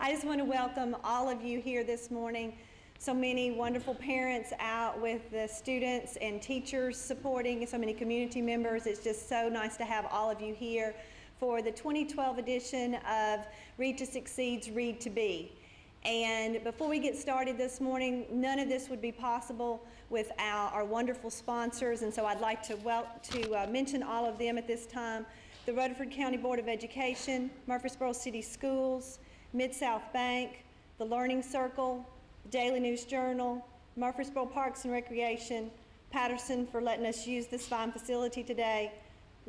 I just want to welcome all of you here this morning. So many wonderful parents out with the students and teachers supporting, so many community members. It's just so nice to have all of you here for the 2012 edition of Read to Succeed's Read to Be. And before we get started this morning, none of this would be possible without our wonderful sponsors, and so I'd like to mention all of them at this time. The Rutherford County Board of Education, Murfreesboro City Schools, Mid-South Bank, the Learning Circle, Daily News Journal, Murfreesboro Parks and Recreation, Patterson for letting us use this fine facility today,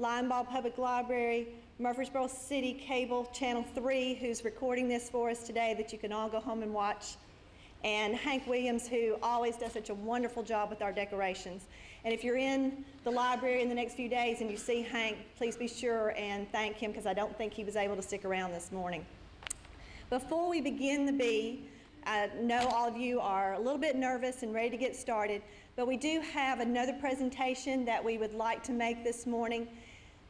Linebaugh Public Library, Murfreesboro City Cable Channel 3, who's recording this for us today that you can all go home and watch, and Hank Williams, who always does such a wonderful job with our decorations. And if you're in the library in the next few days and you see Hank, please be sure and thank him, because I don't think he was able to stick around this morning. Before we begin the Bee, I know all of you are a little bit nervous and ready to get started, but we do have another presentation that we would like to make this morning.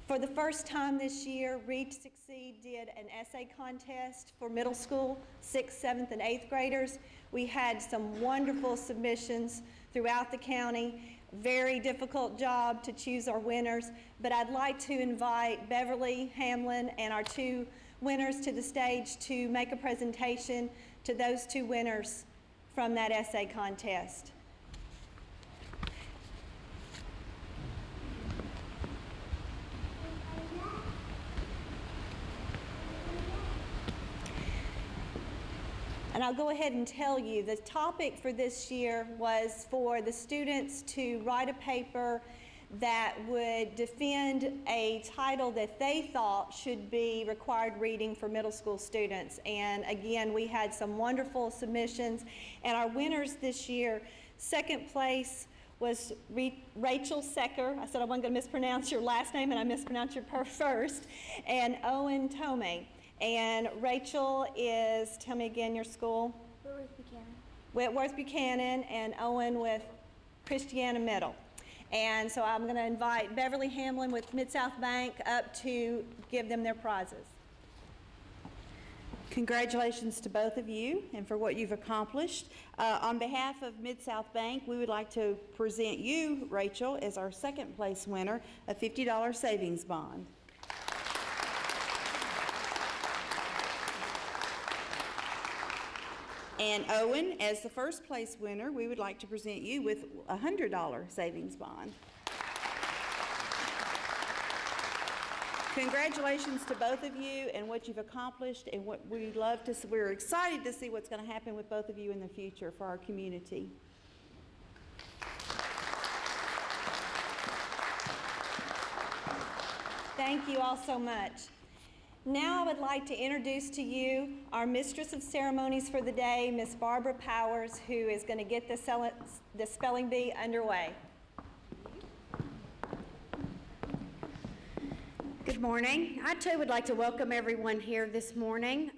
For the first time this year, Read to Succeed did an essay contest for middle school, 6th, 7th, and 8th graders. We had some wonderful submissions throughout the county. Very difficult job to choose our winners, but I'd like to invite Beverly Hamlin and our two winners to the stage to make a presentation to those two winners from that essay contest. And I'll go ahead and tell you, the topic for this year was for the students to write a paper that would defend a title that they thought should be required reading for middle school students. And again, we had some wonderful submissions. And our winners this year, second place was Rachel Secker. I said I wasn't going to mispronounce your last name, and I mispronounced your first. And Owen Tomei. And Rachel is, tell me again your school? Whitworth Buchanan. Whitworth Buchanan, and Owen with Christiana Middle. And so I'm going to invite Beverly Hamlin with Mid-South Bank up to give them their prizes. Congratulations to both of you and for what you've accomplished. On behalf of Mid-South Bank, we would like to present you, Rachel, as our second place winner, a $50 savings bond. And Owen, as the first place winner, we would like to present you with a $100 savings bond. Congratulations to both of you and what you've accomplished, and what we'd love to see. We're excited to see what's going to happen with both of you in the future for our community. Thank you all so much. Now I would like to introduce to you our Mistress of Ceremonies for the day, Miss Barbara Powers, who is going to get the spelling bee underway. Good morning. I too would like to welcome everyone here this morning.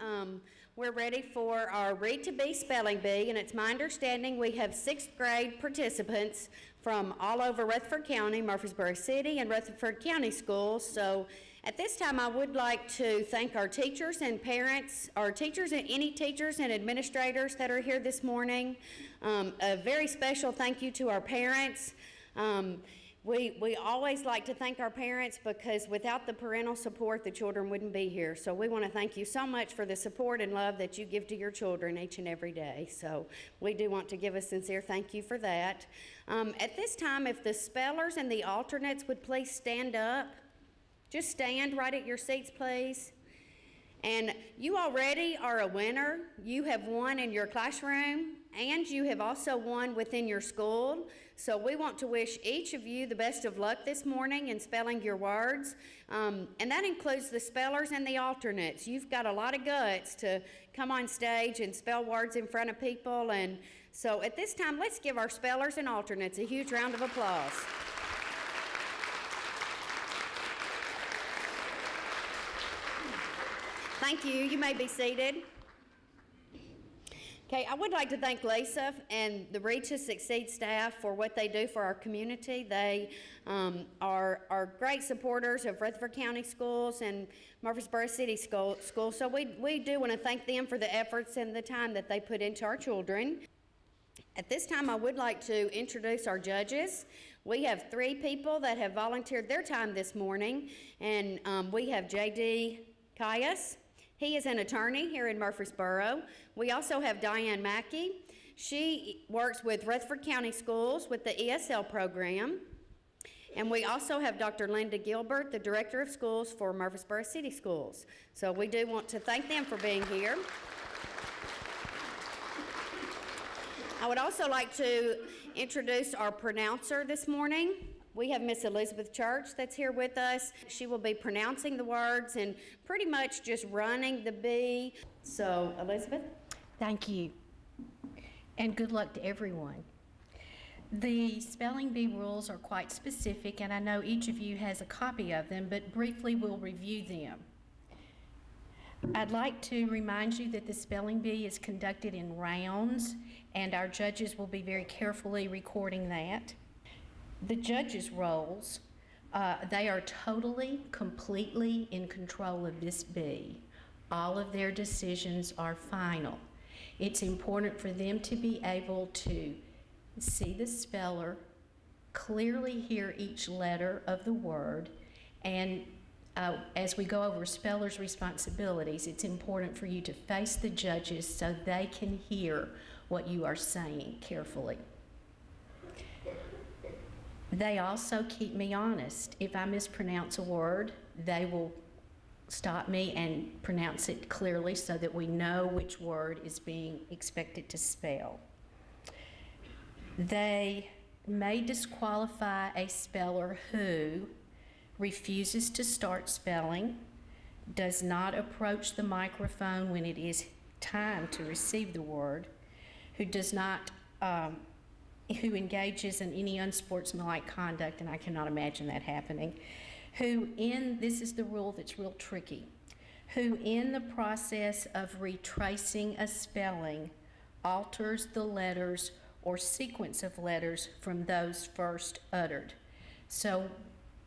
We're ready for our Read to Be spelling bee, and it's my understanding we have 6th grade participants from all over Rutherford County, Murfreesboro City, and Rutherford County schools. So at this time, I would like to thank our teachers and parents, our teachers and any teachers and administrators that are here this morning. A very special thank you to our parents. We always like to thank our parents, because without the parental support, the children wouldn't be here. So we want to thank you so much for the support and love that you give to your children each and every day. So we do want to give a sincere thank you for that. At this time, if the spellers and the alternates would please stand up. Just stand right at your seats, please. And you already are a winner. You have won in your classroom, and you have also won within your school. So we want to wish each of you the best of luck this morning in spelling your words. And that includes the spellers and the alternates. You've got a lot of guts to come on stage and spell words in front of people. And so at this time, let's give our spellers and alternates a huge round of applause. Thank you. You may be seated. Okay, I would like to thank Lisa and the Reach to Succeed staff for what they do for our community. They are great supporters of Rutherford County Schools and Murfreesboro City Schools. So we do want to thank them for the efforts and the time that they put into our children. At this time, I would like to introduce our judges. We have 3 people that have volunteered their time this morning, and we have J.D. Caius. He is an attorney here in Murfreesboro. We also have Diane Mackey. She works with Rutherford County Schools with the ESL program. And we also have Dr. Linda Gilbert, the Director of Schools for Murfreesboro City Schools. So we do want to thank them for being here. I would also like to introduce our pronouncer this morning. We have Miss Elizabeth Church that's here with us. She will be pronouncing the words and pretty much just running the bee. So, Elizabeth? Thank you, and good luck to everyone. The spelling bee rules are quite specific, and I know each of you has a copy of them, but briefly we'll review them. I'd like to remind you that the spelling bee is conducted in rounds, and our judges will be very carefully recording that. The judges' roles, they are totally, completely in control of this bee. All of their decisions are final. It's important for them to be able to see the speller, clearly hear each letter of the word, and as we go over spellers' responsibilities, it's important for you to face the judges so they can hear what you are saying carefully. They also keep me honest. If I mispronounce a word, they will stop me and pronounce it clearly so that we know which word is being expected to spell. They may disqualify a speller who refuses to start spelling, does not approach the microphone when it is time to receive the word, who does not, who engages in any unsportsmanlike conduct, and I cannot imagine that happening, this is the rule that's real tricky, who in the process of retracing a spelling alters the letters or sequence of letters from those first uttered. So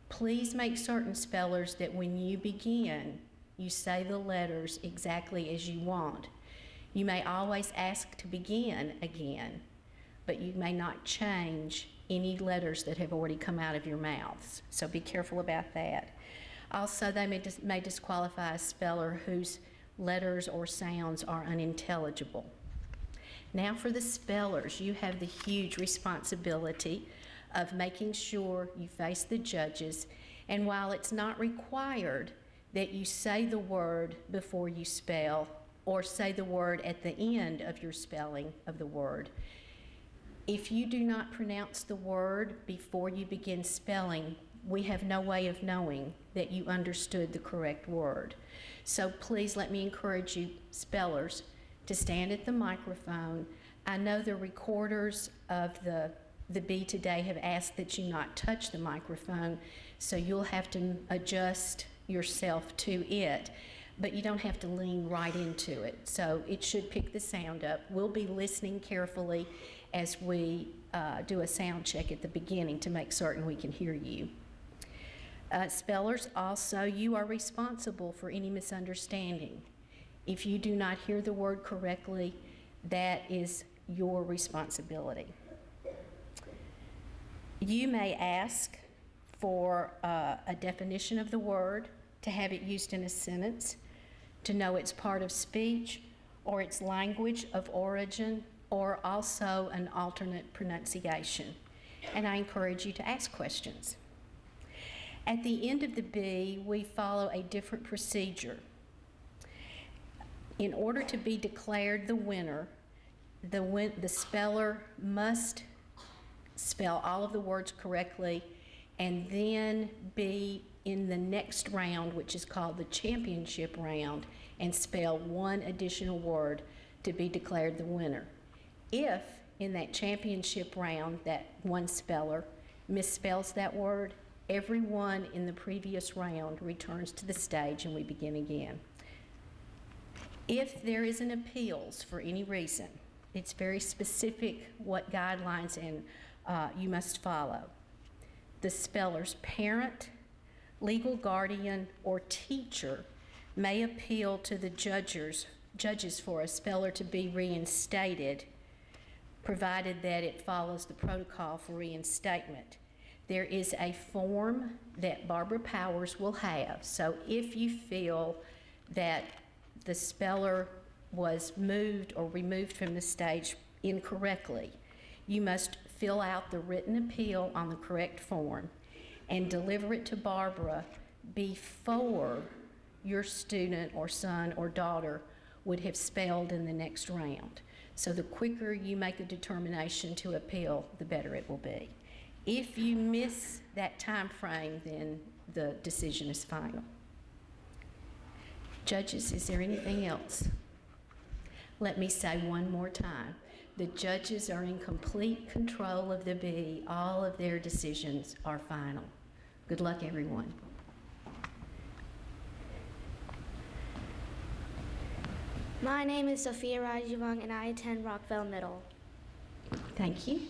please make certain, spellers, that when you begin, you say the letters exactly as you want. You may always ask to begin again, but you may not change any letters that have already come out of your mouths. So be careful about that. Also, they may disqualify a speller whose letters or sounds are unintelligible. Now for the spellers, you have the huge responsibility of making sure you face the judges, and while it's not required that you say the word before you spell or say the word at the end of your spelling of the word, if you do not pronounce the word before you begin spelling, we have no way of knowing that you understood the correct word. So please let me encourage you, spellers, to stand at the microphone. I know the recorders of the bee today have asked that you not touch the microphone, so you'll have to adjust yourself to it, but you don't have to lean right into it. So it should pick the sound up. We'll be listening carefully as we do a sound check at the beginning to make certain we can hear you. Spellers, also, you are responsible for any misunderstanding. If you do not hear the word correctly, that is your responsibility. You may ask for a definition of the word, to have it used in a sentence, to know its part of speech or its language of origin, or also an alternate pronunciation. And I encourage you to ask questions. At the end of the bee, we follow a different procedure. In order to be declared the winner, the speller must spell all of the words correctly and then be in the next round, which is called the championship round, and spell one additional word to be declared the winner. If in that championship round that one speller misspells that word, everyone in the previous round returns to the stage and we begin again. If there is an appeals for any reason, It's very specific what guidelines and you must follow. The speller's parent, legal guardian, or teacher may appeal to the judges for a speller to be reinstated, provided that it follows the protocol for reinstatement. There is a form that Barbara Powers will have. So if you feel that the speller was moved or removed from the stage incorrectly, you must fill out the written appeal on the correct form and deliver it to Barbara before your student or son or daughter would have spelled in the next round. So the quicker you make a determination to appeal, the better it will be. If you miss that time frame, then the decision is final. Judges, is there anything else? Let me say one more time. The judges are in complete control of the bee. All of their decisions are final. Good luck, everyone. My name is Sophia Rajavang and I attend Rockville Middle. Thank you.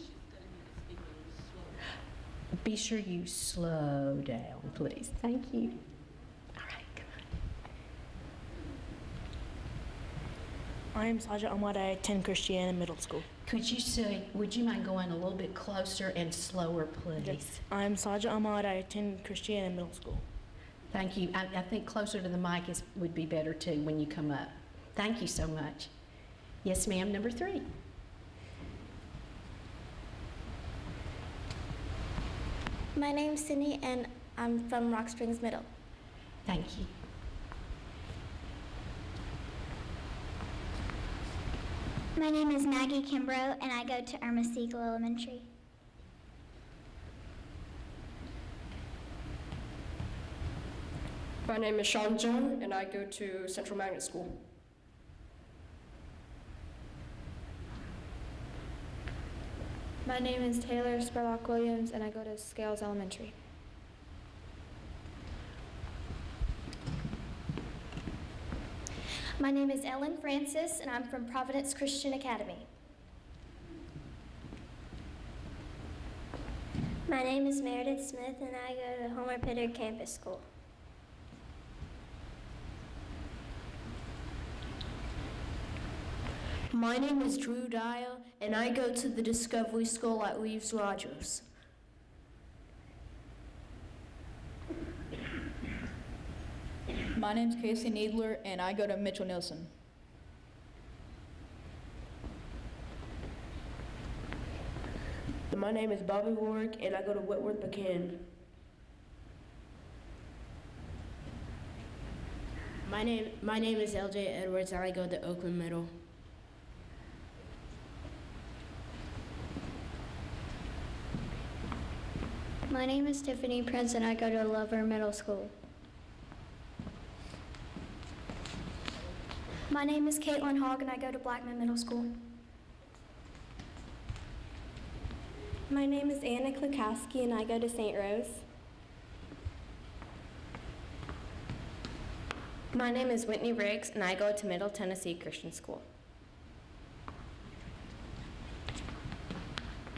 Be sure you slow down, please. Thank you. All right, come on. I am Saja Ahmad. I attend Christiana Middle School. Would you mind going a little bit closer and slower, please? I am Saja Ahmad. I attend Christiana Middle School. Thank you. I think closer to the mic would be better too when you come up. Thank you so much. Yes, ma'am, number 3. My name's Sydney and I'm from Rock Springs Middle. Thank you. My name is Maggie Kimbrough, and I go to Irma Siegel Elementary. My name is Sean John, and I go to Central Magnet School. My name is Taylor Spurlock Williams and I go to Scales Elementary. My name is Ellen Francis, and I'm from Providence Christian Academy. My name is Meredith Smith, and I go to Homer Pittard Campus School. My name is Drew Dyer, and I go to the Discovery School at Leaves Rogers. My name's Casey Needler, and I go to Mitchell Nielsen. My name is Bobby Warwick, and I go to Whitworth Buchanan. My name is LJ Edwards, and I go to Oakland Middle. My name is Tiffany Prince, and I go to Lover Middle School. My name is Caitlin Hogg, and I go to Blackman Middle School. My name is Anna Klukowski and I go to St. Rose. My name is Whitney Riggs and I go to Middle Tennessee Christian School.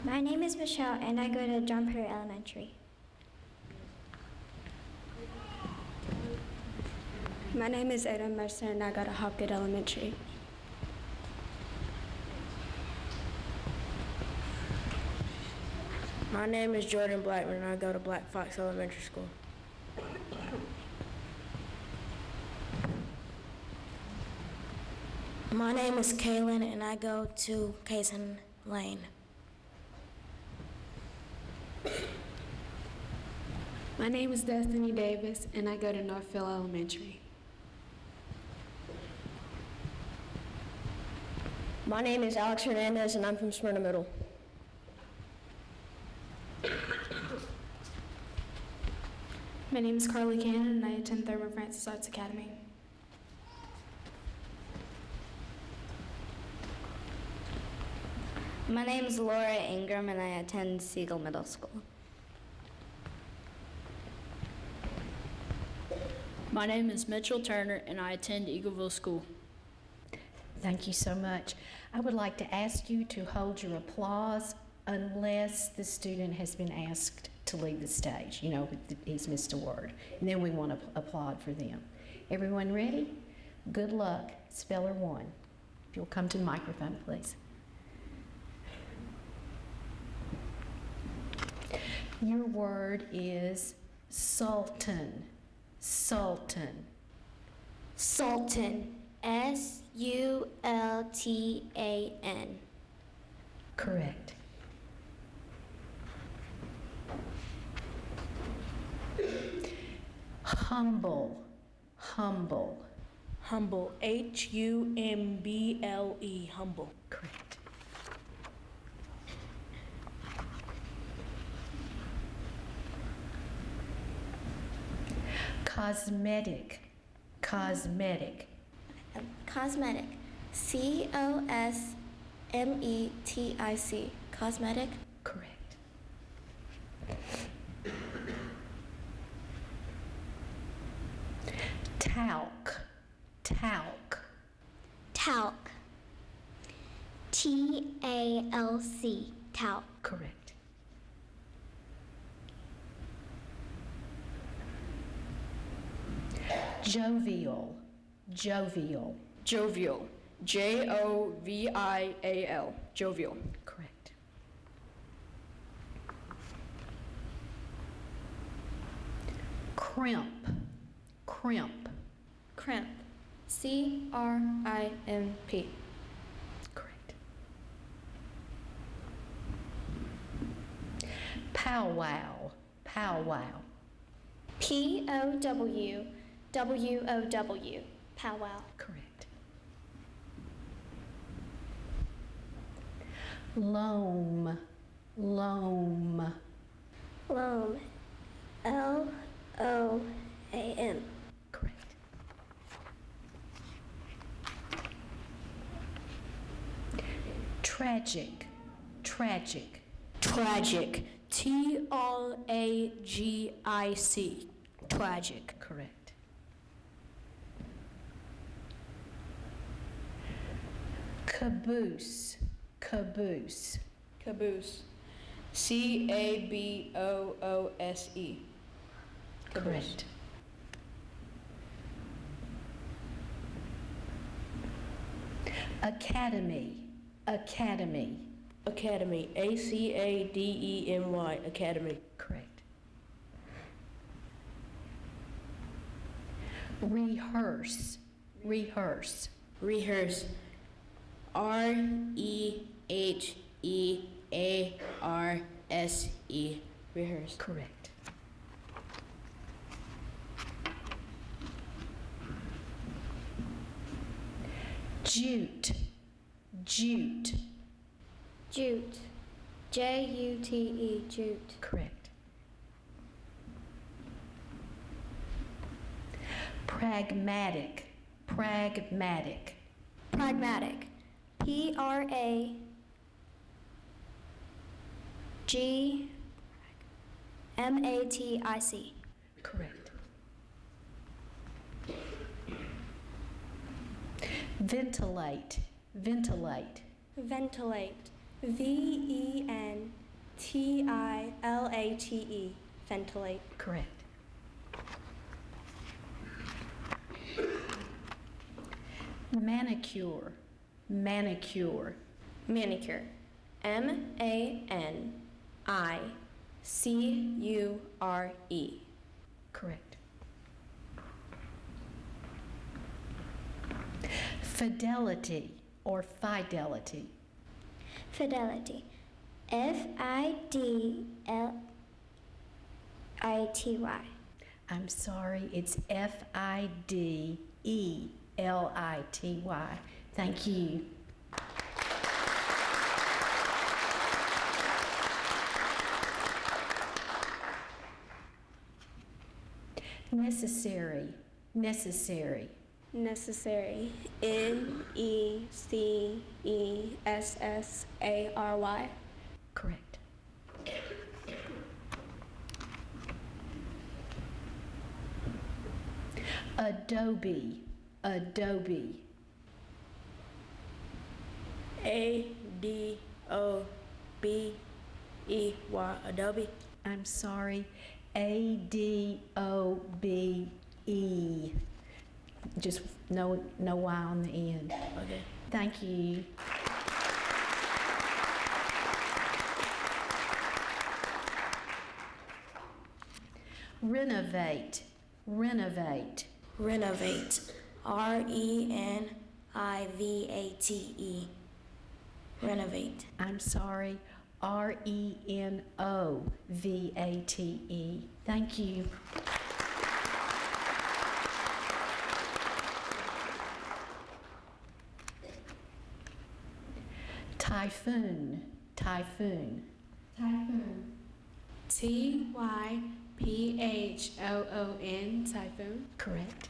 My name is Michelle, and I go to John Perry Elementary. My name is Ada Mercer and I go to Hopgood Elementary. My name is Jordan Blackman, and I go to Black Fox Elementary School. My name is Kaylin, and I go to Kaysen Lane. My name is Destiny Davis and I go to Northville Elementary. My name is Alex Hernandez, and I'm from Smyrna Middle. My name is Carly Cannon and I attend Thurman Francis Arts Academy. My name is Laura Ingram and I attend Siegel Middle School. My name is Mitchell Turner, and I attend Eagleville School. Thank you so much. I would like to ask you to hold your applause unless the student has been asked to leave the stage. You know, he's missed a word. And then we want to applaud for them. Everyone ready? Good luck. Speller 1. If you'll come to the microphone, please. Your word is Sultan. Sultan. Sultan. S-U-L-T-A-N. Correct. Humble. Humble. Humble. H-U-M-B-L-E. Humble. Correct. Cosmetic. Cosmetic. Cosmetic. C-O-S-M-E-T-I-C. Cosmetic. Correct. Talc. Talc. Talc. T-A-L-C. Talc. Correct. Jovial. Jovial. Jovial. Jovial. Jovial. Correct. Crimp. Crimp. Crimp. C-R-I-M-P. Correct. Powwow. Powwow. P-O-W-W-O-W. Powwow. Correct. Loam. Loam. Loam. L-O-A-M. Correct. Tragic. Tragic. Tragic. T-R-A-G-I-C. Tragic. Correct. Caboose. Caboose. Caboose. C-A-B-O-O-S-E. Correct. Academy. Academy. Academy. A-C-A-D-E-M-Y. Academy. Correct. Rehearse. Rehearse. Rehearse. R-E-H-E-A-R-S-E. Rehearse. Correct. Jute. Jute. Jute. J-U-T-E. Jute. Correct. Pragmatic. Pragmatic. Pragmatic. P-R-A-G-M-A-T-I-C. Correct. Ventilate. Ventilate. Ventilate. V-E-N-T-I-L-A-T-E. Ventilate. Correct. Manicure. Manicure. Manicure. M-A-N-I-C-U-R-E. Correct. Fidelity or fidelity. Fidelity. F-I-D-L-I-T-Y. I'm sorry, it's F-I-D-E-L-I-T-Y. Thank you. Necessary. Necessary. Necessary. N-E-C-E-S-S-A-R-Y. Correct. Adobe. Adobe. A-D-O-B-E-Y, Adobe. I'm sorry, A-D-O-B-E. Just no Y on the end. Okay. Thank you. Renovate, renovate. Renovate. R-E-N-I-V-A-T-E. Renovate. I'm sorry, R-E-N-O-V-A-T-E. Thank you. Typhoon, typhoon. Typhoon. T-Y-P-H-O-O-N, typhoon. Correct.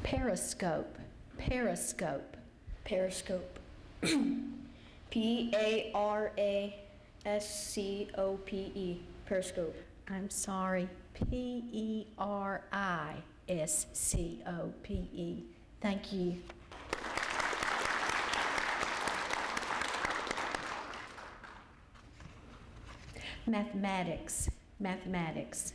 Periscope, periscope. Periscope. P-A-R-A-S-C-O-P-E. Periscope. I'm sorry, P-E-R-I-S-C-O-P-E. Thank you. Mathematics, mathematics.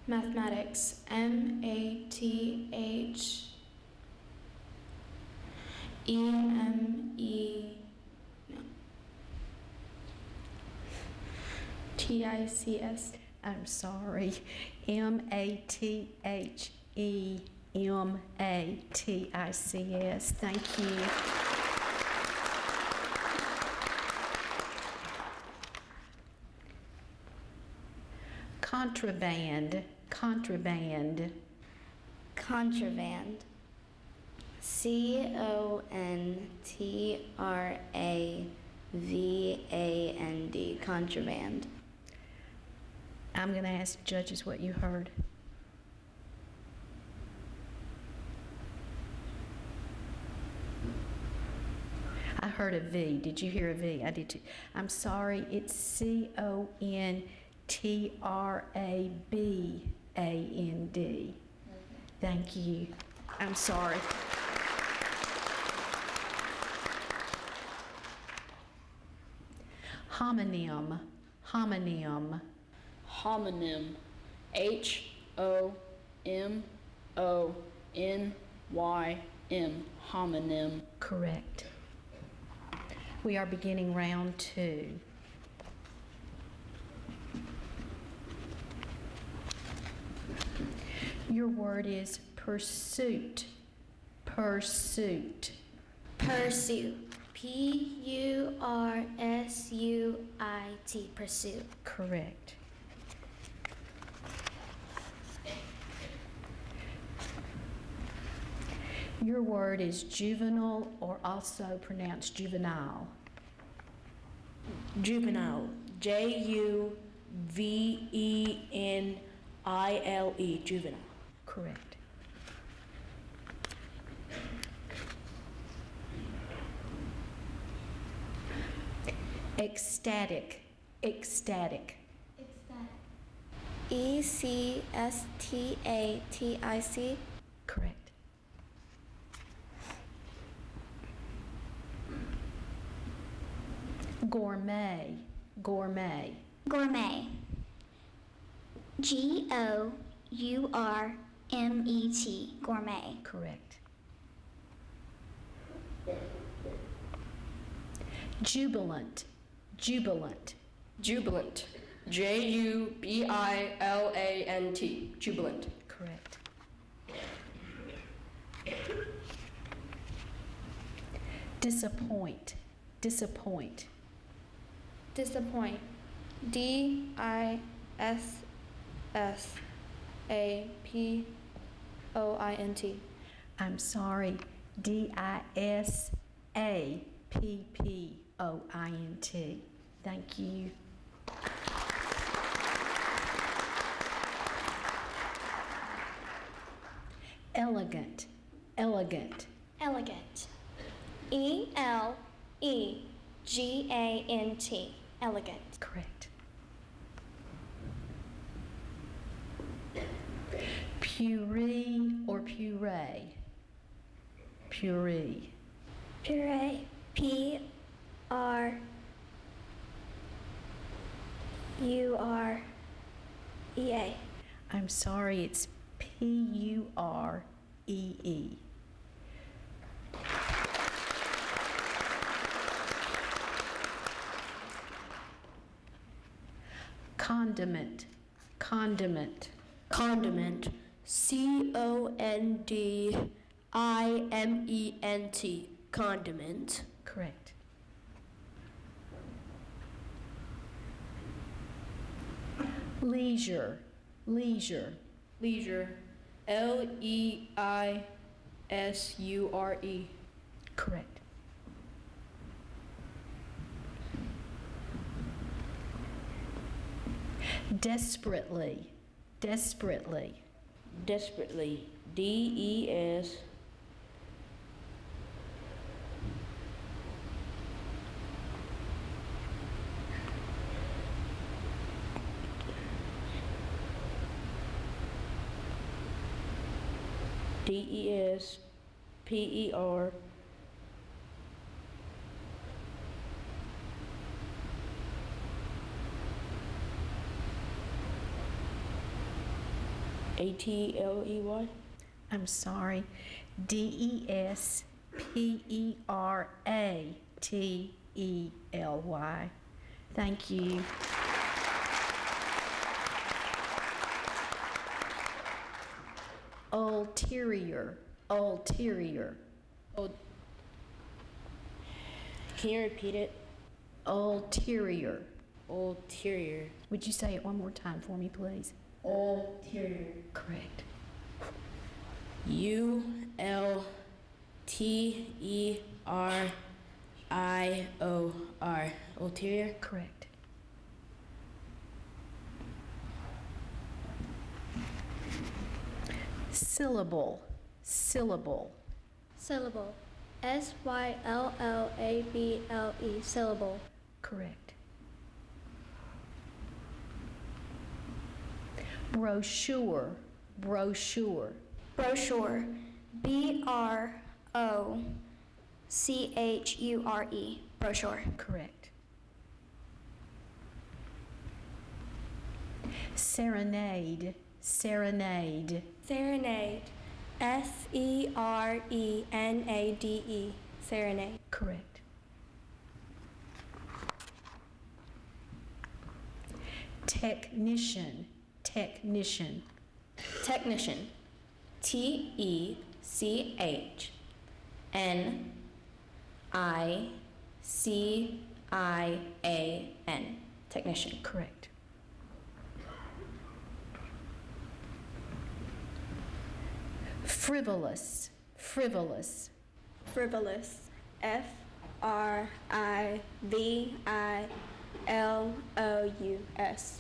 Mathematics. M-A-T-H-E-M-E-T-I-C-S. I'm sorry, M-A-T-H-E-M-A-T-I-C-S. Thank you. Contraband, contraband. Contraband. C-O-N-T-R-A-V-A-N-D. Contraband. I'm going to ask judges what you heard. I heard a V. Did you hear a V? I did too. I'm sorry. It's C-O-N-T-R-A-B-A-N-D. Thank you. I'm sorry. Homonym, homonym. Homonym. H-O-M-O-N-Y-M. Homonym. Correct. We are beginning round 2. Your word is pursuit. Pursuit. Pursue. P-U-R-S-U-I-T. Pursue. Correct. Your word is juvenile, or also pronounced juvenile. Juvenile. J-U-V-E-N-I-L-E. Juvenile. Correct. Ecstatic, ecstatic. E-C-S-T-A-T-I-C. Correct. Gourmet, gourmet. Gourmet. G-O-U-R-M-E-T. Gourmet. Correct. Jubilant, jubilant. Jubilant. J-U-B-I-L-A-N-T. Jubilant. Correct. Disappoint, disappoint. Disappoint. D-I-S-S-A-P-O-I-N-T. I'm sorry, D-I-S-A-P-P-O-I-N-T. Thank you. Elegant, elegant. Elegant. E-L-E-G-A-N-T. Elegant. Correct. Puree or puree. Puree. Puree. P-R-U-R-E-A. I'm sorry, it's P-U-R-E-E. Condiment. Condiment. Condiment. C-O-N-D-I-M-E-N-T. Condiment. Correct. Leisure. Leisure. Leisure. L-E-I-S-U-R-E. Correct. Desperately. Desperately. Desperately. D-E-S. D-E-S-P-E-R. A-T-L-E-Y. I'm sorry. D-E-S-P-E-R-A-T-E-L-Y. Thank you. Ulterior. Ulterior. Can you repeat it? Ulterior. Ulterior. Would you say it one more time for me, please? Ulterior. Correct. U-L-T-E-R-I-O-R. Ulterior. Correct. Syllable. Syllable. Syllable. S-Y-L-L-A-B-L-E. Syllable. Correct. Brochure. Brochure. Brochure. B-R-O-C-H-U-R-E. Brochure. Correct. Serenade. Serenade. Serenade. S-E-R-E-N-A-D-E. Serenade. Correct. Technician. Technician. Technician. T-E-C-H-N-I-C-I-A-N. Technician. Correct. Frivolous. Frivolous. Frivolous. F-R-I-V-I-L-O-U-S.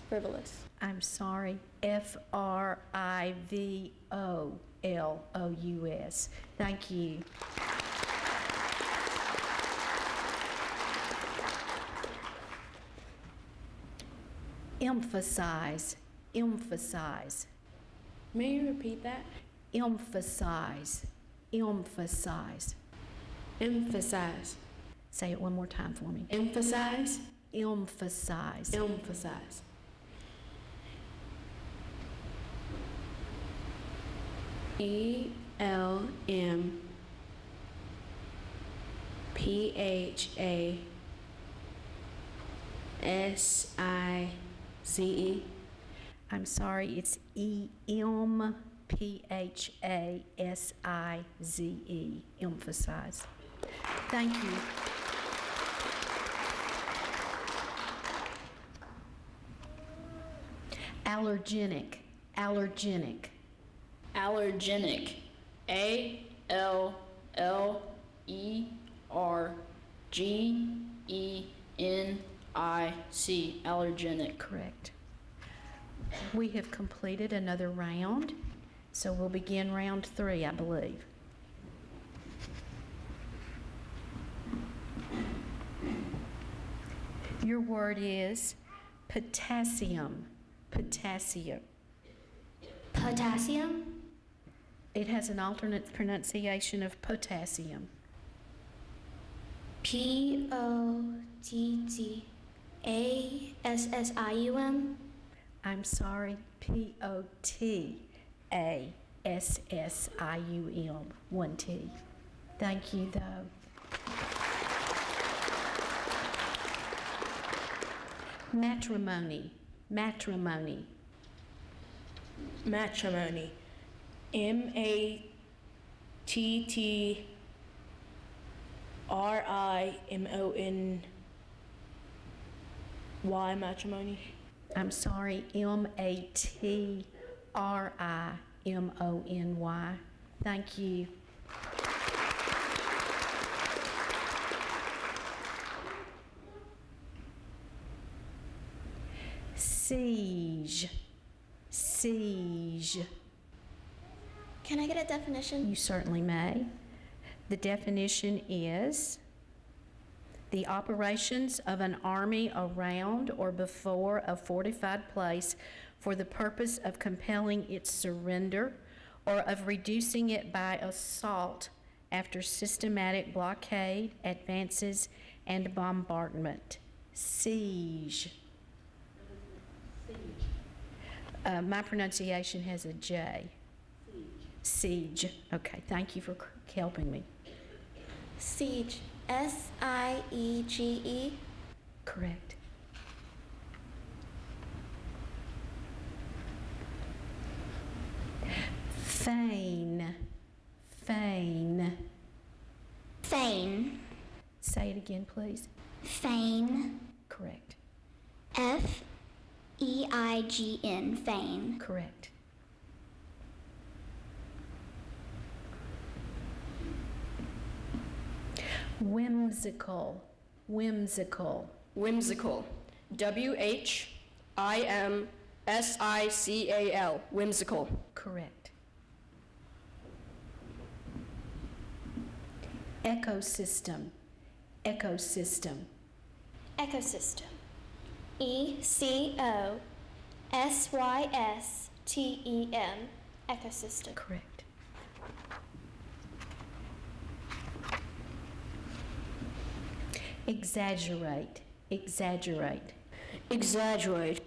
Frivolous. I'm sorry. F-R-I-V-O-L-O-U-S. Thank you. Emphasize. Emphasize. May you repeat that? Emphasize. Emphasize. Emphasize. Say it one more time for me. Emphasize. Emphasize. Emphasize. E-M-P-H-A-S-I-Z-E. I'm sorry, it's E-M-P-H-A-S-I-Z-E. Emphasize. Thank you. Allergenic. Allergenic. Allergenic. A-L-L-E-R-G-E-N-I-C. Allergenic. Correct. We have completed another round, so we'll begin round 3, I believe. Your word is potassium. Potassium. Potassium. It has an alternate pronunciation of potassium. Pottassium. I'm sorry, Potassium, 1 T. Thank you, though. Matrimony. Matrimony. MATTRIMONY. Matrimony. I'm sorry, MATRIMONY. Thank you. Siege. Can I get a definition? You certainly may. The definition is the operations of an army around or before a fortified place for the purpose of compelling its surrender or of reducing it by assault after systematic blockade, advances, and bombardment. Siege. My pronunciation has a J. Siege. Okay, thank you for helping me. Siege. SIEGE. Correct. Feign. Feign. Say it again, please. Feign. Correct. Feign. Feign. Correct. Whimsical. Whimsical. WHIMSICAL. Whimsical. Correct. Ecosystem. Ecosystem. ECOSYSTEM. Ecosystem. Correct. Exaggerate. Exaggerate. EXAGGERATE.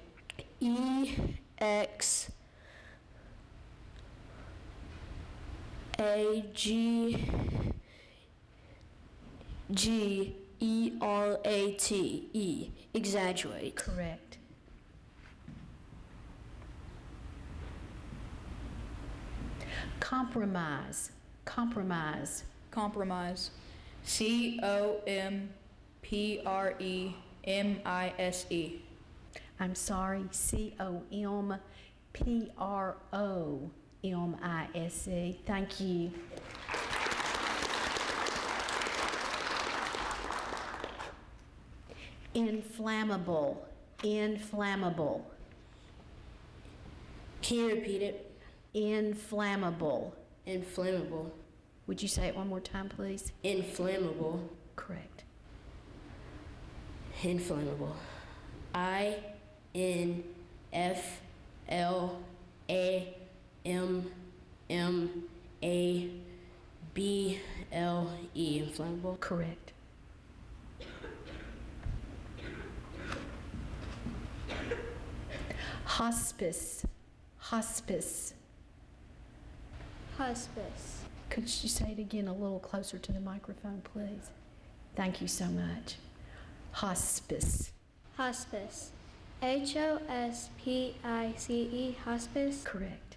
Exaggerate. Correct. Compromise. Compromise. COMPREMISE. I'm sorry, COMPROMISE. Thank you. Inflammable. Can you repeat it? Inflammable. Would you say it one more time, please? Inflammable. Correct. Inflammable. INFLAMMABLE. Inflammable. Correct. Hospice. Could you say it again a little closer to the microphone, please? Thank you so much. Hospice. HOSPICE. Hospice. Correct.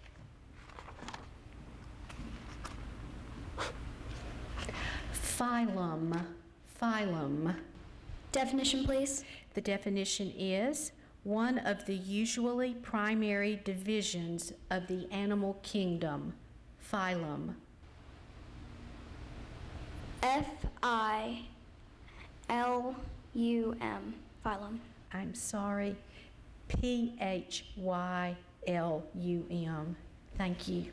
Phylum. Definition, please. The definition is one of the usually primary divisions of the animal kingdom. Phylum. FILUM. Phylum. I'm sorry, PHYLUM. Thank you.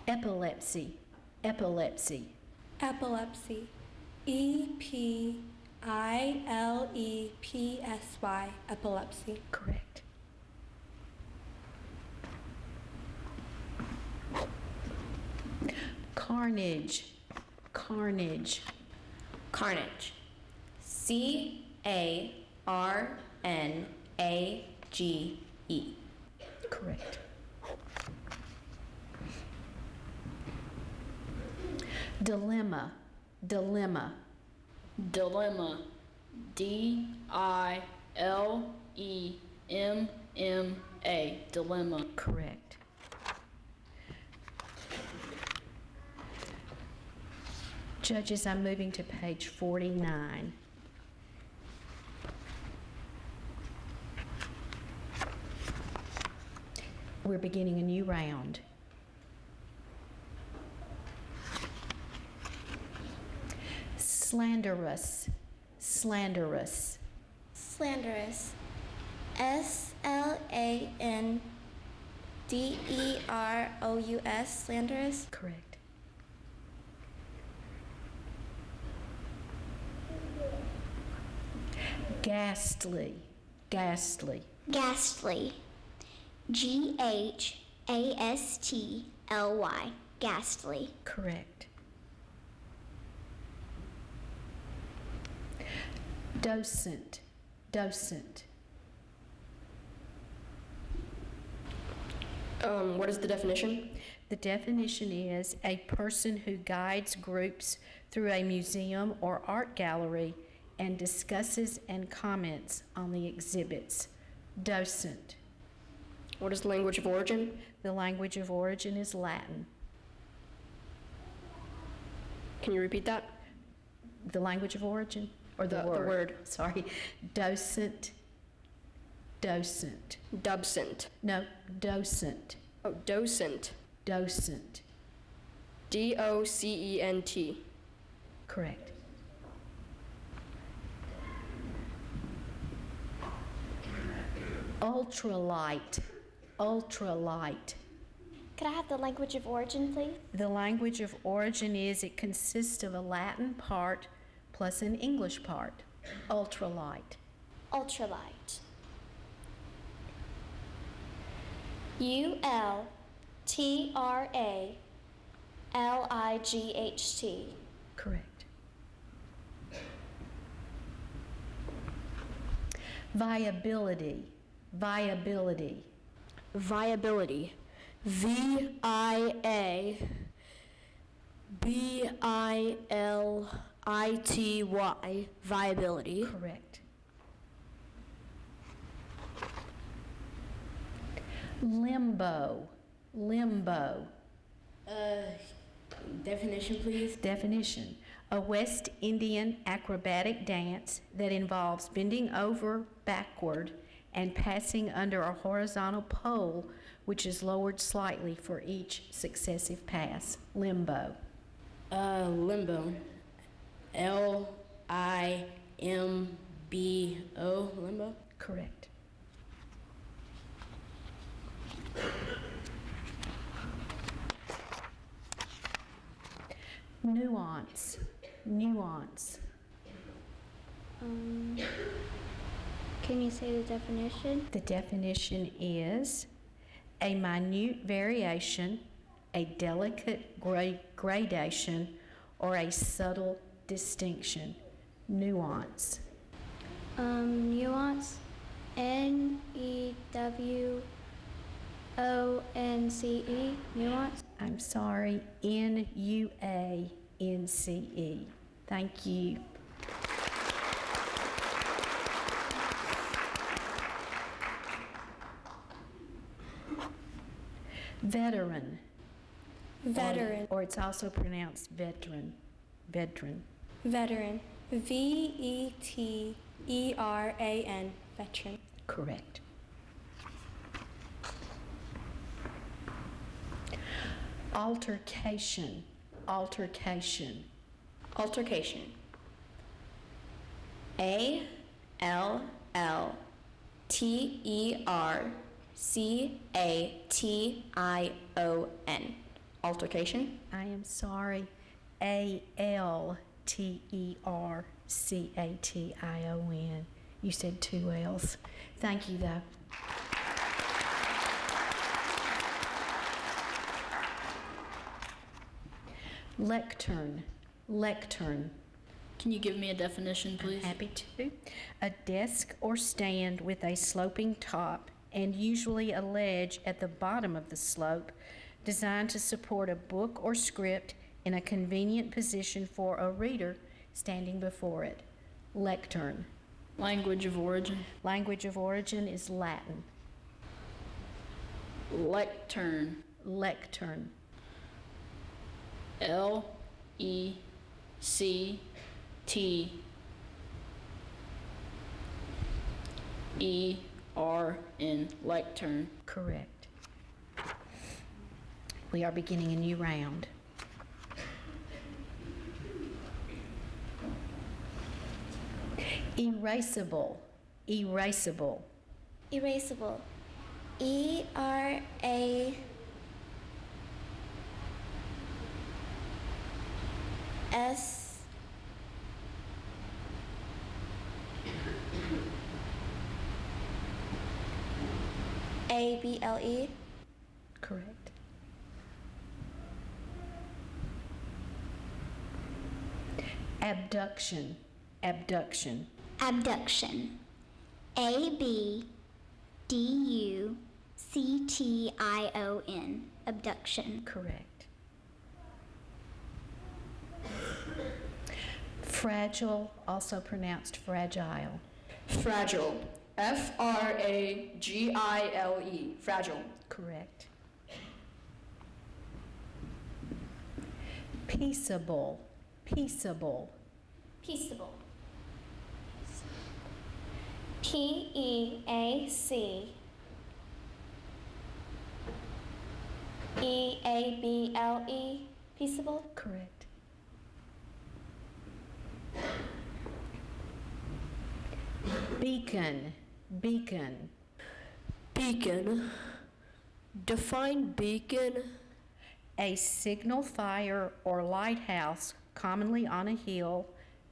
Epilepsy. Epilepsy. ILEPSY, epilepsy. Correct. Carnage. Carnage. Carnage. CARNAGE. Correct. Dilemma. Dilemma. Dilemma. DILEMMA. Dilemma. Correct. Judges, I'm moving to page 49. We're beginning a new round. Slanderous. Slanderous. Slanderous. SLANDEROUS. Slanderous. Correct. Ghastly. Ghastly. Ghastly. GHASTLY. Ghastly. Correct. Docent. Docent. What is the definition? The definition is a person who guides groups through a museum or art gallery and discusses and comments on the exhibits. Docent. What is the language of origin? The language of origin is Latin. Can you repeat that? The language of origin? Or the word? The word. Sorry. Docent. Docent. Dubsent. No, docent. Oh, docent. Docent. DOCENT. Correct. Ultralight. Ultralight. Could I have the language of origin, please? The language of origin is it consists of a Latin part plus an English part. Ultralight. Ultralight. ULTRALIGHT. Correct. Viability. Viability. Viability. VIABILITY. Viability. Correct. Limbo. Limbo. Definition, please. Definition. A West Indian acrobatic dance that involves bending over backward and passing under a horizontal pole which is lowered slightly for each successive pass. Limbo. Limbo. LIMBO. Limbo. Correct. Nuance. Nuance. Can you say the definition? The definition is a minute variation, a delicate gradation, or a subtle distinction. Nuance. Nuance. NEWONCE. Nuance. I'm sorry, NUANCE. Thank you. Veteran. Veteran. Or it's also pronounced veteran. Veteran. Veteran. VETERAN. Veteran. Correct. Altercation. Altercation. Altercation. ALLTERCATION. Altercation. I am sorry. ALTERCATION. C-A-T-I-O-N. You said 2 L's. Thank you, though. Lectern. Lectern. Can you give me a definition, please? Happy to. A desk or stand with a sloping top and usually a ledge at the bottom of the slope, designed to support a book or script in a convenient position for a reader standing before it. Lectern. Language of origin. Language of origin is Latin. Lectern. Lectern. L-E-C-T-E-R-N. Lectern. Correct. We are beginning a new round. Erasable. Erasable. Erasable. E-R-A-S A-B-L-E. Correct. Abduction. Abduction. Abduction. A-B-D-U-C-T-I-O-N. Abduction. Correct. Fragile, also pronounced fragile. Fragile. F-R-A-G-I-L-E. Fragile. Correct. Peaceable. Peaceable. Peaceable. P-E-A-C-E-A-B-L-E. Peaceable. Correct. Beacon. Beacon. Beacon. Define beacon. A signal fire or lighthouse, commonly on a hill,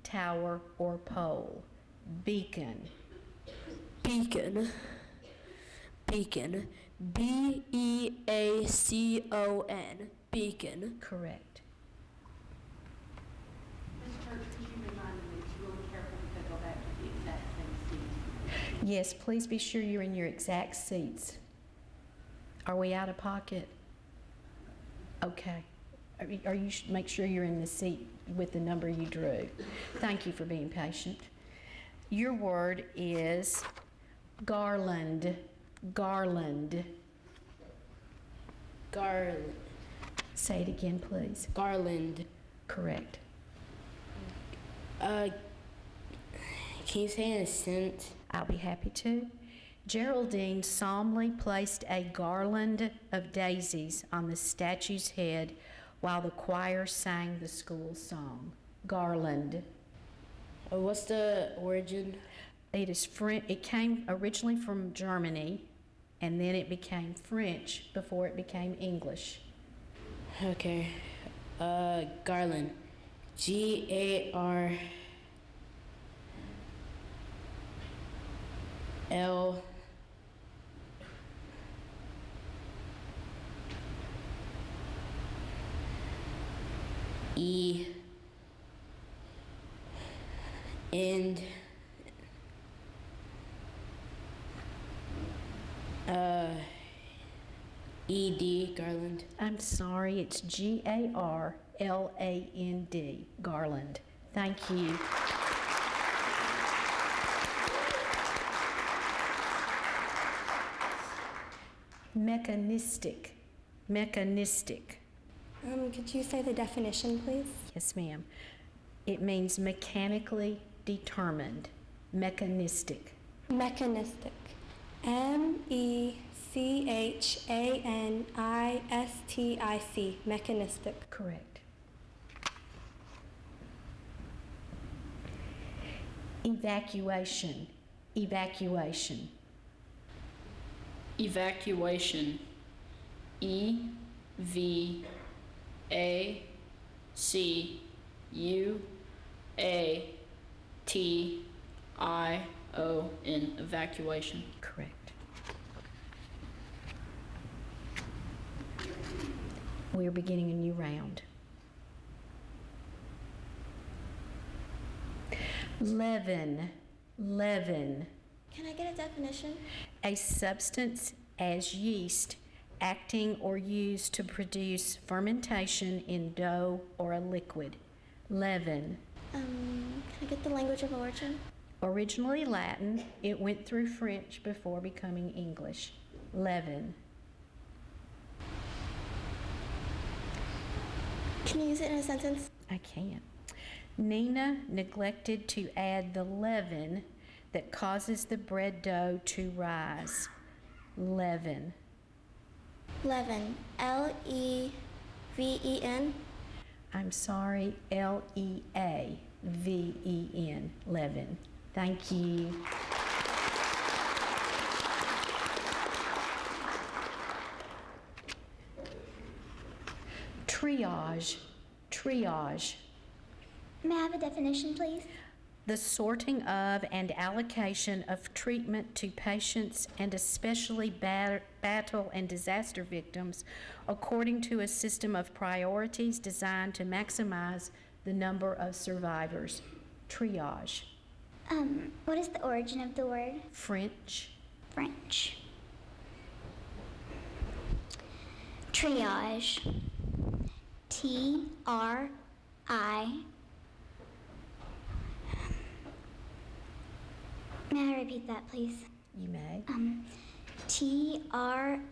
tower, or pole. Beacon. Beacon. Beacon. B-E-A-C-O-N. Beacon. Correct. Ms. Church, could you remind me that you're really careful to go back to the exact same seat? Yes, please be sure you're in your exact seats. Are we out of pocket? Okay. Make sure you're in the seat with the number you drew. Thank you for being patient. Your word is garland. Garland. Say it again, please. Garland. Correct. Can you say in a sentence? I'll be happy to. Geraldine solemnly placed a garland of daisies on the statue's head while the choir sang the school song. Garland. What's the origin? It came originally from Germany, and then it became French before it became English. Okay. Garland. G-A-R-L E and E-D, Garland. I'm sorry, it's G-A-R-L-A-N-D, Garland. Thank you. Mechanistic. Mechanistic. Could you say the definition, please? Yes, ma'am. It means mechanically determined. Mechanistic. Mechanistic. M-E-C-H-A-N-I-S-T-I-C. Mechanistic. Correct. Evacuation. Evacuation. Evacuation. E-V-A-C-U-A T-I-O-N, evacuation. Correct. We're beginning a new round. Leaven. Can I get a definition? A substance as yeast acting or used to produce fermentation in dough or a liquid. Leaven. Can I get the language of origin? Originally Latin, it went through French before becoming English. Leaven. Can you use it in a sentence? I can't. Nina neglected to add the leaven that causes the bread dough to rise. Leaven. Leaven. L-E-V-E-N. I'm sorry, L-E-A-V-E-N, leaven. Thank you. Triage. May I have a definition, please? The sorting of and allocation of treatment to patients and especially battle and disaster victims according to a system of priorities designed to maximize the number of survivors. Triage. What is the origin of the word? French. Triage. T-R-I. May I repeat that, please? You may. T-R-I-O-A-G-E,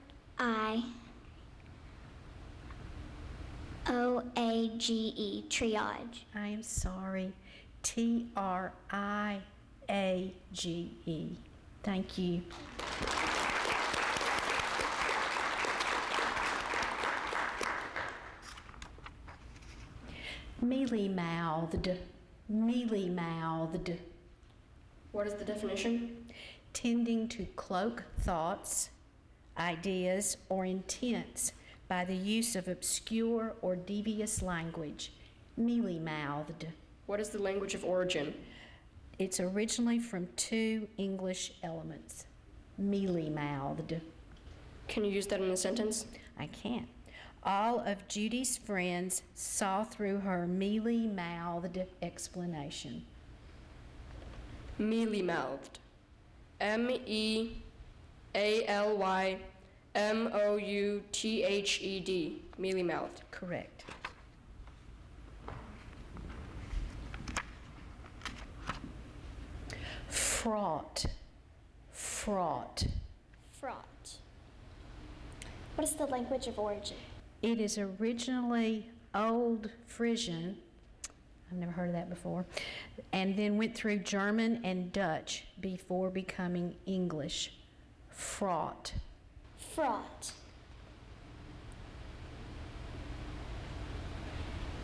triage. I am sorry. T-R-I-A-G-E. Thank you. Mealy-mouthed. What is the definition? Tending to cloak thoughts, ideas, or intents by the use of obscure or devious language. Mealy-mouthed. What is the language of origin? It's originally from two English elements. Mealy-mouthed. Can you use that in a sentence? I can't. All of Judy's friends saw through her mealy-mouthed explanation. Mealy-mouthed. M-E-A-L-Y-M-O-U-T-H-E-D. Mealy-mouthed. Correct. Fraught. What is the language of origin? It is originally Old Frisian, I've never heard of that before, and then went through German and Dutch before becoming English. Fraught.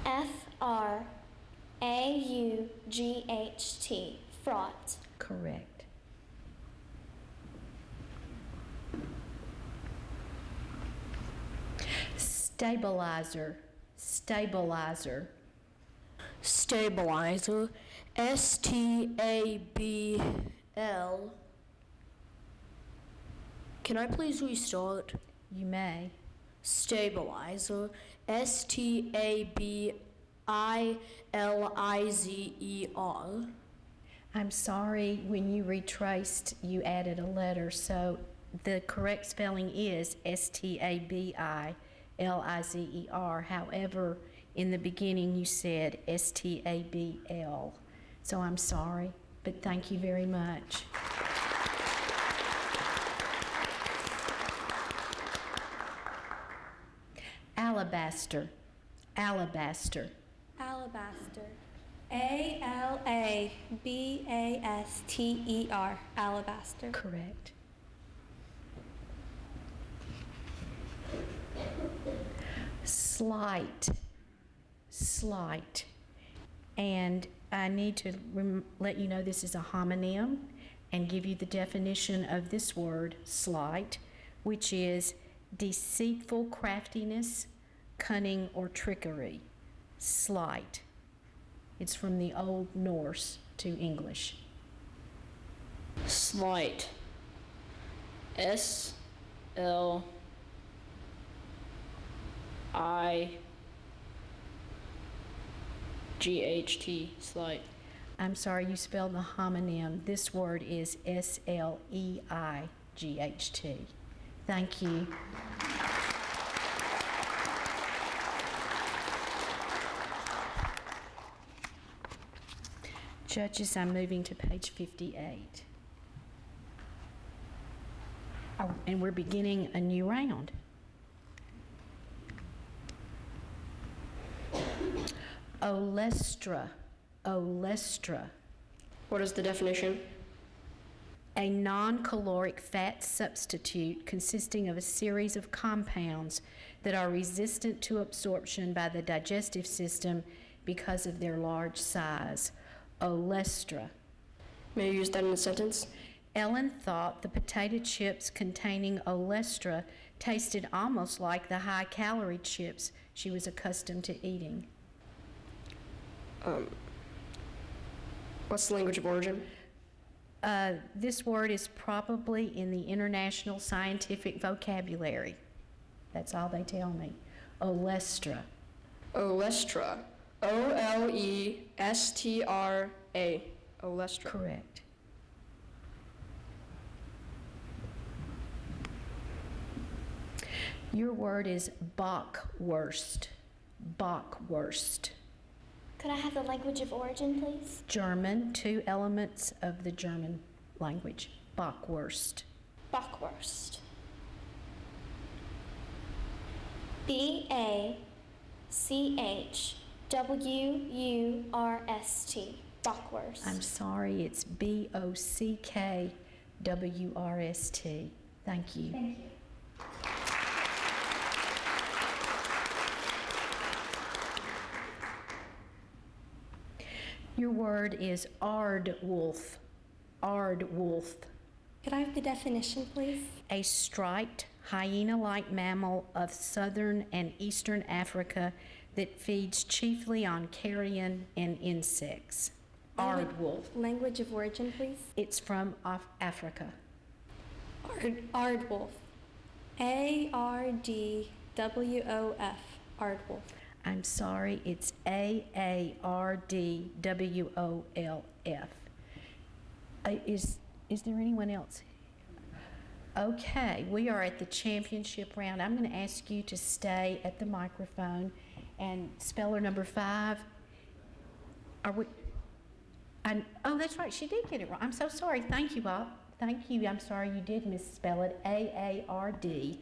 F-R-A-U-G-H-T, fraught. Correct. Stabilizer. Stabilizer. S-T-A-B-L. Can I please restart? You may. Stabilizer. S-T-A-B-I-L-I-Z-E-R. I'm sorry, when you retraced, you added a letter, so the correct spelling is S-T-A-B-I-L-I-Z-E-R. However, in the beginning you said S-T-A-B-L. So I'm sorry, but thank you very much. Alabaster. Alabaster. A-L-A-B-A-S-T-E-R. Alabaster. Correct. Slight. And I need to let you know this is a homonym and give you the definition of this word, slight, which is deceitful craftiness, cunning, or trickery. Slight. It's from the Old Norse to English. Slight. S-L-I-G-H-T. Slight. I'm sorry, you spelled the homonym. This word is S-L-E-I-G-H-T. Thank you. Judges, I'm moving to page 58. Oh, and we're beginning a new round. Olestra. Olestra. What is the definition? A non-caloric fat substitute consisting of a series of compounds that are resistant to absorption by the digestive system because of their large size. Olestra. May you use that in a sentence? Ellen thought the potato chips containing olestra tasted almost like the high-calorie chips she was accustomed to eating. What's the language of origin? This word is probably in the international scientific vocabulary. That's all they tell me. Olestra. Olestra. O-L-E-S-T-R-A. Olestra. Correct. Your word is Bockwurst. Bockwurst. Could I have the language of origin, please? German, 2 elements of the German language. Bockwurst. Bockwurst. B-A-C-H-W-U-R-S-T. Bockwurst. I'm sorry, it's B-O-C-K-W-R-S-T. Thank you. Thank you. Your word is aardwolf. Aardwolf. Could I have the definition, please? A striped, hyena-like mammal of southern and eastern Africa that feeds chiefly on carrion and insects. Aardwolf. Language of origin, please? It's from Africa. Aardwolf. A-R-D-W-O-F. Aardwolf. I'm sorry, it's A-A-R-D-W-O-L-F. Is there anyone else? Okay, we are at the championship round. I'm going to ask you to stay at the microphone. And speller number 5, are we? Oh, that's right, she did get it wrong. I'm so sorry. Thank you, Bob. Thank you. I'm sorry you did misspell it. A-A-R-D-W-L-F.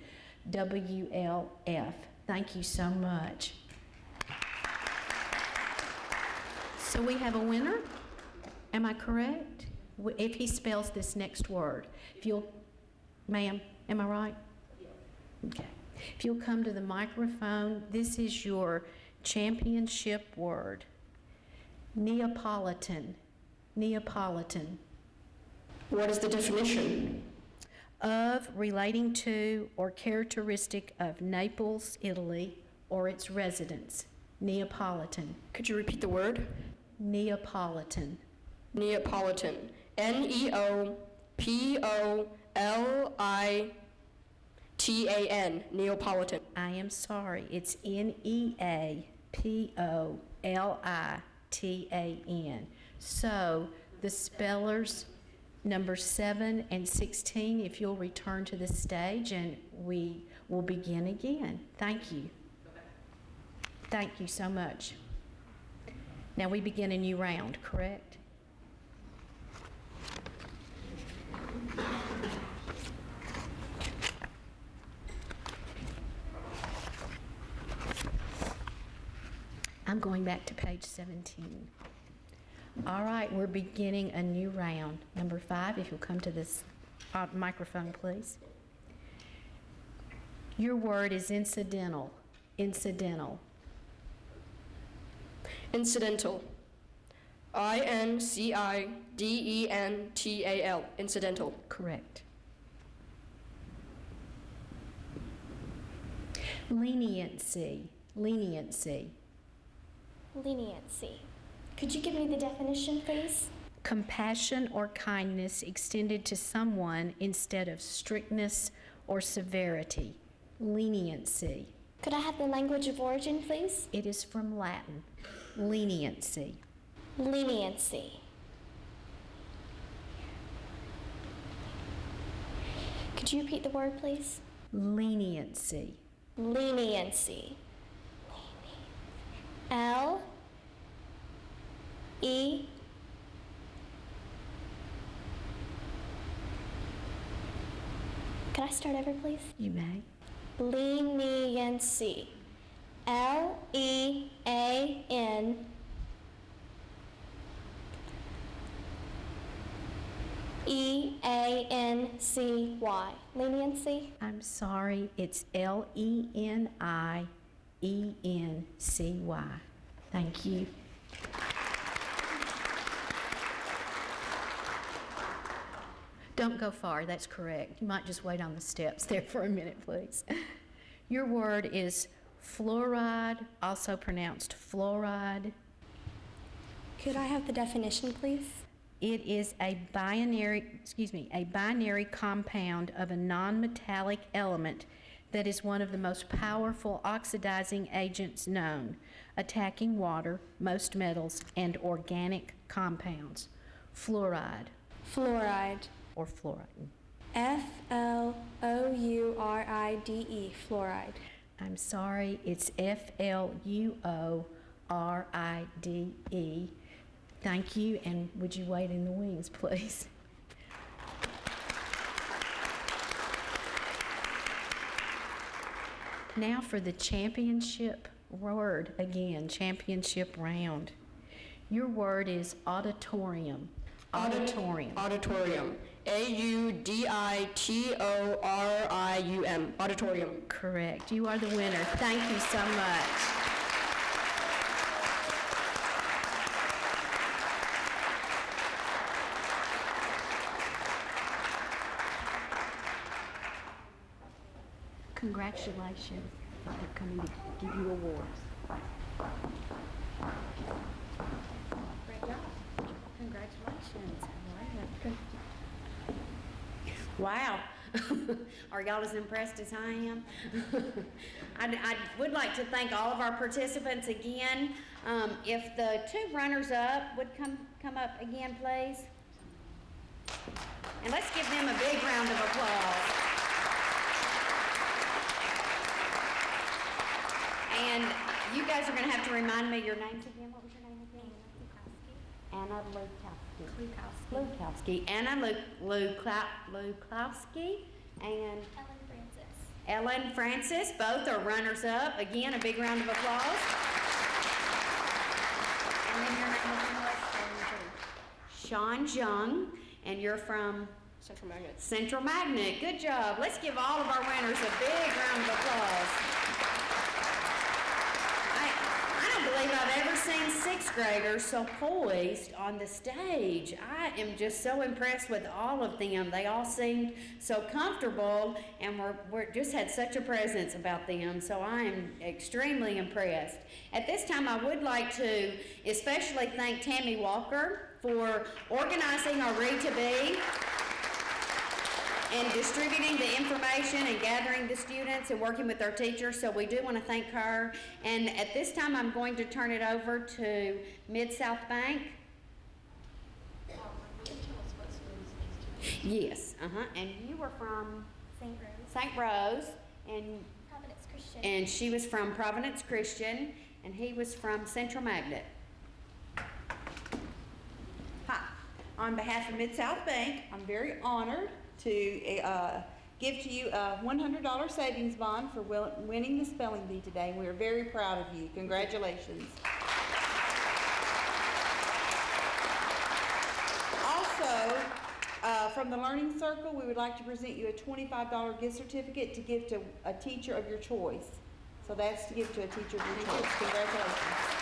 Thank you so much. So we have a winner. Am I correct? If he spells this next word. If you'll, ma'am, am I right? Okay. If you'll come to the microphone, this is your championship word. Neapolitan. Neapolitan. What is the definition? Of, relating to, or characteristic of Naples, Italy, or its residents. Neapolitan. Could you repeat the word? Neapolitan. Neapolitan. N-E-O-P-O-L-I-T-A-N. Neapolitan. I am sorry. It's N-E-A-P-O-L-I-T-A-N. So the spellers number 7 and 16, if you'll return to the stage, and we will begin again. Thank you. Thank you so much. Now we begin a new round, correct? I'm going back to page 17. All right, we're beginning a new round. Number 5, if you'll come to this microphone, please. Your word is incidental. Incidental. Incidental. I-N-C-I-D-E-N-T-A-L. Incidental. Correct. Leniency. Leniency. Leniency. Could you give me the definition, please? Compassion or kindness extended to someone instead of strictness or severity. Leniency. Could I have the language of origin, please? It is from Latin. Leniency. Leniency. Could you repeat the word, please? Leniency. Leniency. L E Could I start over, please? You may. Leniency. L-E-A-N E-A-N-C-Y. Leniency? I'm sorry, it's L-E-N-I-E-N-C-Y. Thank you. Don't go far, that's correct. You might just wait on the steps there for a minute, please. Your word is fluoride, also pronounced fluoride. Could I have the definition, please? It is a binary compound of a non-metallic element that is one of the most powerful oxidizing agents known, attacking water, most metals, and organic compounds. Fluoride. Fluoride. Or fluoride. F-L-O-U-R-I-D-E. Fluoride. I'm sorry, it's F-L-U-O-R-I-D-E. Thank you, and would you wait in the wings, please? Now for the championship word again, championship round. Your word is auditorium. Auditorium. Auditorium. A-U-D-I-T-O-R-I-U-M. Auditorium. Correct. You are the winner. Thank you so much. Congratulations. They're coming to give you awards. Great job. Congratulations. Wow. Are y'all as impressed as I am? I would like to thank all of our participants again. If the two runners-up would come up again, please. And let's give them a big round of applause. And you guys are going to have to remind me your names again. What was your name again? Anna Lukowski. Anna Lukowski and Ellen Francis. Both are runners-up. Again, a big round of applause. And then your name was Sean Jung, and you're from Central Magnet. Central Magnet. Good job. Let's give all of our winners a big round of applause. I don't believe I've ever seen sixth graders so poised on the stage. I am just so impressed with all of them. They all seemed so comfortable and we're just had such a presence about them. So I am extremely impressed. At this time, I would like to especially thank Tammy Walker for organizing our Read to Be and distributing the information and gathering the students and working with our teachers. So we do want to thank her. And at this time, I'm going to turn it over to Mid-South Bank. Yes, and you were from St. Rose, and Providence Christian. And she was from Providence Christian, and he was from Central Magnet. Hi. On behalf of Mid-South Bank, I'm very honored to give to you a $100 savings bond for winning the spelling bee today. We are very proud of you. Congratulations. Also, from the Learning Circle, we would like to present you a $25 gift certificate to give to a teacher of your choice. So that's to give to a teacher of your choice. Congratulations.